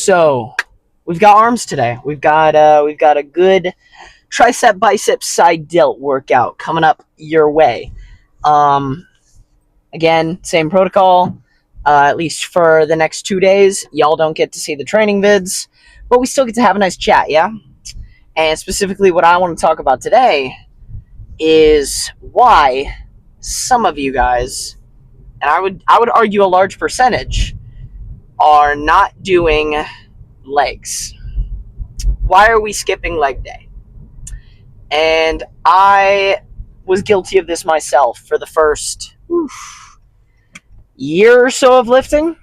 So we've got arms today. We've got a good tricep bicep side delt workout coming up your way. Um, Again, same protocol. At least for the next 2 days, y'all don't get to see the training vids, but we still get to have a nice chat, yeah. And specifically, what I want to talk about today is why some of you guys, and I would argue a large percentage, are not doing legs. Why are we skipping leg day? And I was guilty of this myself for the first year or so of lifting,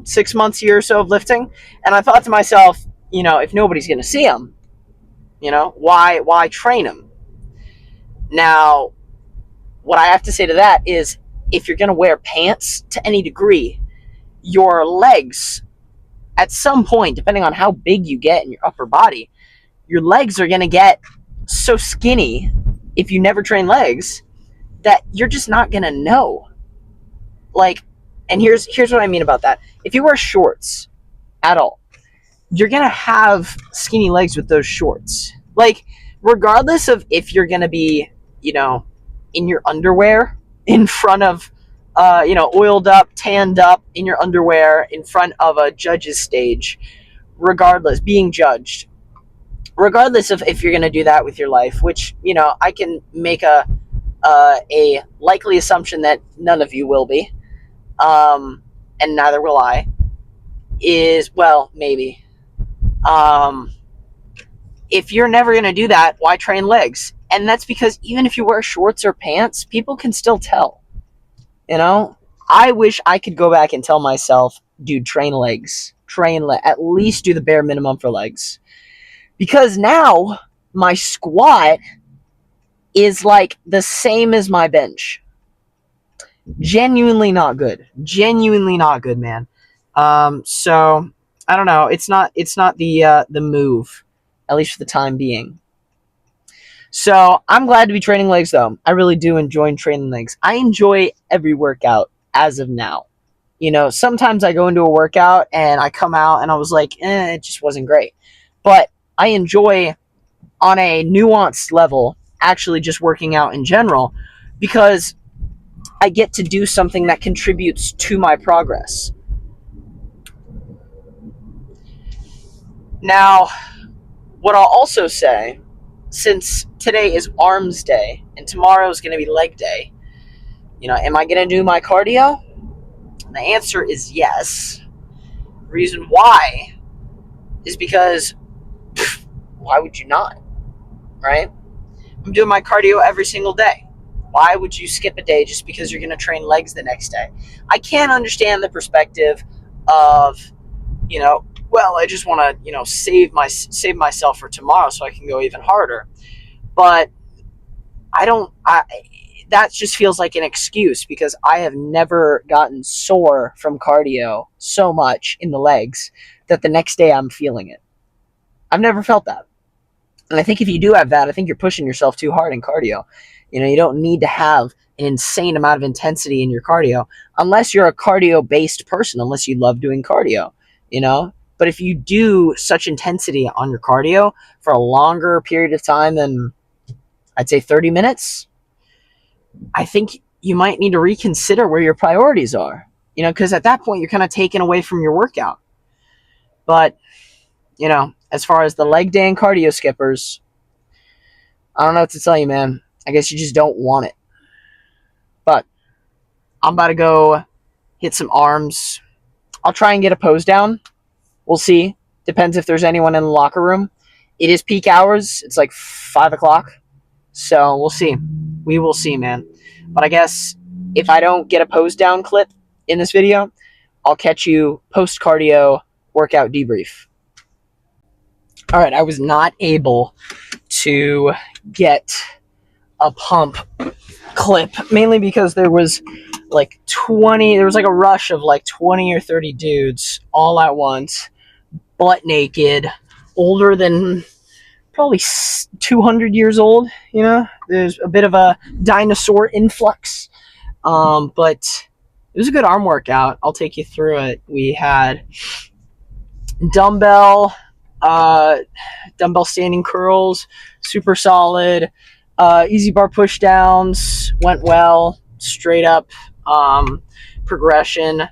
6 months, year or so of lifting. And I thought to myself, if nobody's going to see them, why train them? Now, what I have to say to that is if you're going to wear pants to any degree, your legs, at some point, depending on how big you get in your upper body, your legs are going to get so skinny if you never train legs that you're just not going to know. And here's what I mean about that. If you wear shorts at all, you're going to have skinny legs with those shorts. Regardless of if you're going to be, in your underwear in front of, oiled up, tanned up in your underwear in front of a judge's stage, being judged, regardless of if you're going to do that with your life, which, I can make a likely assumption that none of you will be, and neither will I, maybe. If you're never going to do that, why train legs? And that's because even if you wear shorts or pants, people can still tell. I wish I could go back and tell myself, dude, train legs. At least do the bare minimum for legs. Because now my squat is like the same as my bench. Genuinely not good, man. So I don't know. It's not the move, at least for the time being. So I'm glad to be training legs, though. I really do enjoy training legs. I enjoy every workout as of now. Sometimes I go into a workout and I come out and I was like, it just wasn't great. But I enjoy, on a nuanced level, actually just working out in general, because I get to do something that contributes to my progress. Now, what I'll also say, since today is arms day and tomorrow is going to be leg day, am I going to do my cardio? The answer is yes. The reason why is because, why would you not, right? I'm doing my cardio every single day. Why would you skip a day just because you're going to train legs the next day? I can't understand the perspective of, I just want to, save myself for tomorrow so I can go even harder. But that just feels like an excuse, because I have never gotten sore from cardio so much in the legs that the next day I'm feeling it. I've never felt that. And I think if you do have that, I think you're pushing yourself too hard in cardio. You don't need to have an insane amount of intensity in your cardio unless you're a cardio-based person, unless you love doing cardio, But if you do such intensity on your cardio for a longer period of time than, I'd say, 30 minutes, I think you might need to reconsider where your priorities are, because at that point you're kind of taken away from your workout. But, as far as the leg day and cardio skippers, I don't know what to tell you, man. I guess you just don't want it. But I'm about to go hit some arms. I'll try and get a pose down. We'll see. Depends if there's anyone in the locker room. It is peak hours. It's like 5 o'clock. So we'll see. We will see, man. But I guess if I don't get a pose down clip in this video, I'll catch you post-cardio workout debrief. All right, I was not able to get a pump clip, mainly because there was a rush of like 20 or 30 dudes all at once, butt naked, older than probably 200 years old. There's a bit of a dinosaur influx, but it was a good arm workout. I'll take you through it. We had Dumbbell, uh, dumbbell standing curls, super solid. Easy bar push downs went well, straight up progression.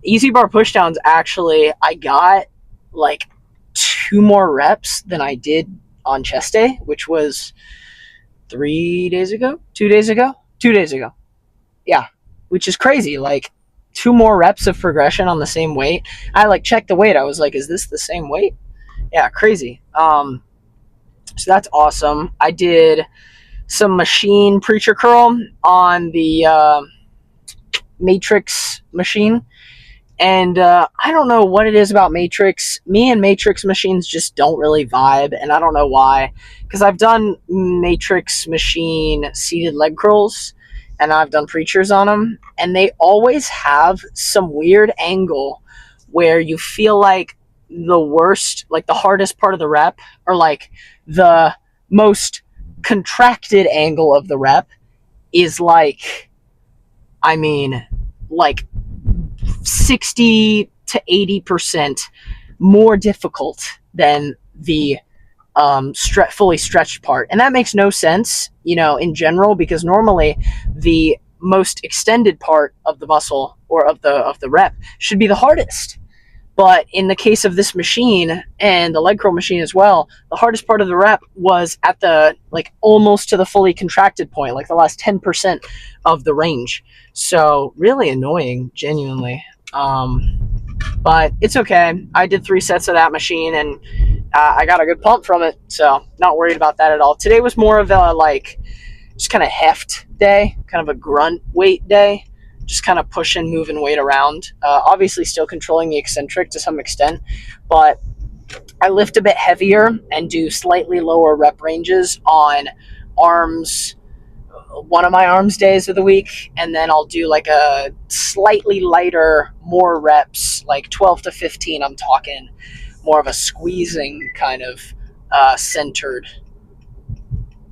Easy bar push downs, actually, I got like 2 more reps than I did on chest day, which was 3 days ago, 2 days ago, 2 days ago. Yeah, which is crazy. Like 2 more reps of progression on the same weight. I like checked the weight. I was like, is this the same weight? Yeah, crazy. So that's awesome. I did some machine preacher curl on the Matrix machine. And I don't know what it is about Matrix. Me and Matrix machines just don't really vibe, and I don't know why. Because I've done Matrix machine seated leg curls, and I've done preachers on them, and they always have some weird angle where you feel like the worst, like the hardest part of the rep, or like the most contracted angle of the rep is like, I mean, like 60 to 80% more difficult than the fully stretched part. And that makes no sense, in general, because normally the most extended part of the muscle or of the rep should be the hardest. But in the case of this machine and the leg curl machine as well, the hardest part of the rep was at the like almost to the fully contracted point, like the last 10% of the range. So really annoying, genuinely. But it's okay. I did 3 sets of that machine, and I got a good pump from it, so not worried about that at all. Today was more of a like just kind of heft day, kind of a grunt weight day, just kind of pushing, moving weight around. Obviously, still controlling the eccentric to some extent, but I lift a bit heavier and do slightly lower rep ranges on arms, one of my arms days of the week, and then I'll do like a slightly lighter, more reps, like 12 to 15. I'm talking more of a squeezing kind of centered.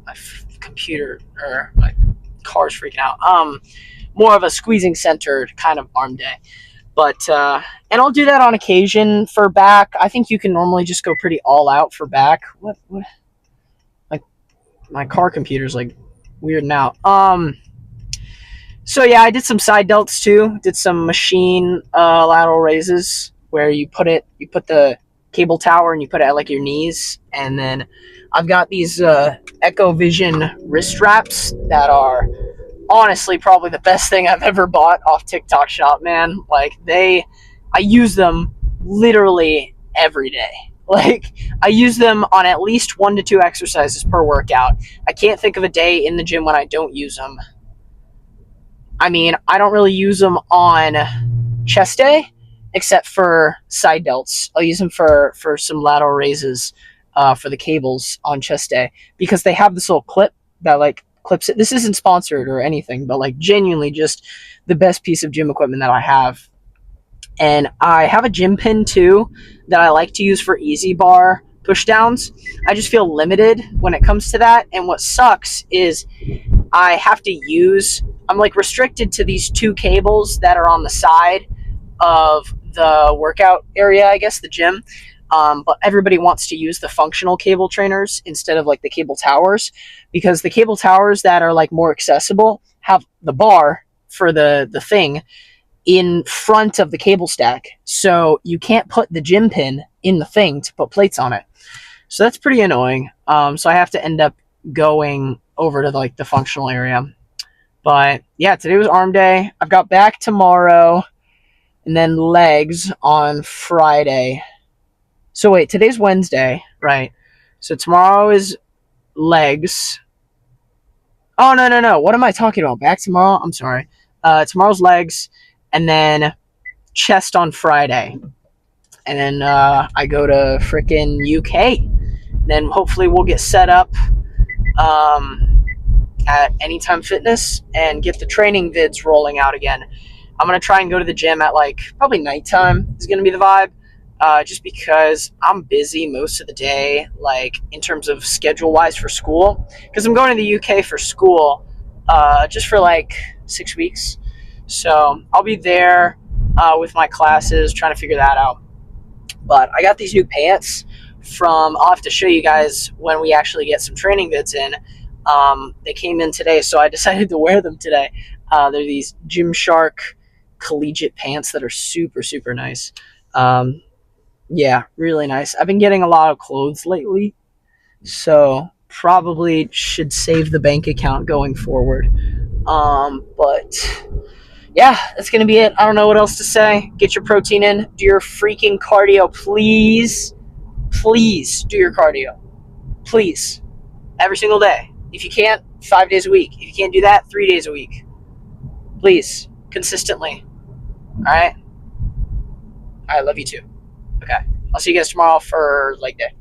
My computer or my car's freaking out. More of a squeezing centered kind of arm day. But and I'll do that on occasion for back. I think you can normally just go pretty all out for back. What? Like my car computer's like weird now. So yeah, I did some side delts too. Did some machine lateral raises where you put the cable tower and you put it at like your knees, and then I've got these Echo Vision wrist wraps that are honestly probably the best thing I've ever bought off TikTok Shop, man. Like I use them literally every day. Like I use them on at least 1 to 2 exercises per workout. I can't think of a day in the gym when I don't use them. I mean, I don't really use them on chest day, except for side delts. I'll use them for some lateral raises for the cables on chest day, because they have this little clip that like clips it. This isn't sponsored or anything, but like genuinely just the best piece of gym equipment that I have. And I have a gym pin too that I like to use for easy bar push downs. I just feel limited when it comes to that. And what sucks is I have to I'm like restricted to these 2 cables that are on the side of the workout area, I guess, the gym. But everybody wants to use the functional cable trainers instead of like the cable towers, because the cable towers that are like more accessible have the bar for the thing in front of the cable stack. So you can't put the gym pin in the thing to put plates on it. So that's pretty annoying. So I have to end up going over to like the functional area. But yeah, today was arm day. I've got back tomorrow and then legs on Friday. So wait, today's Wednesday, right? So tomorrow is legs. Oh, no. What am I talking about? Back tomorrow? I'm sorry. Tomorrow's legs, and then chest on Friday. And then I go to frickin' UK. Then hopefully we'll get set up at Anytime Fitness and get the training vids rolling out again. I'm going to try and go to the gym at like probably nighttime is going to be the vibe. Just because I'm busy most of the day, like in terms of schedule wise for school, because I'm going to the UK for school, just for like 6 weeks. So I'll be there with my classes, trying to figure that out. But I got these new pants from, I'll have to show you guys when we actually get some training vids in. They came in today, so I decided to wear them today. They're these Gymshark collegiate pants that are super, super nice. Um, yeah, really nice. I've been getting a lot of clothes lately, so probably should save the bank account going forward. But yeah, that's gonna be it. I don't know what else to say. Get your protein in. Do your freaking cardio, please. Please do your cardio. Please. Every single day. If you can't, 5 days a week. If you can't do that, 3 days a week. Please. Consistently. Alright? I love you too. Okay. I'll see you guys tomorrow for leg day.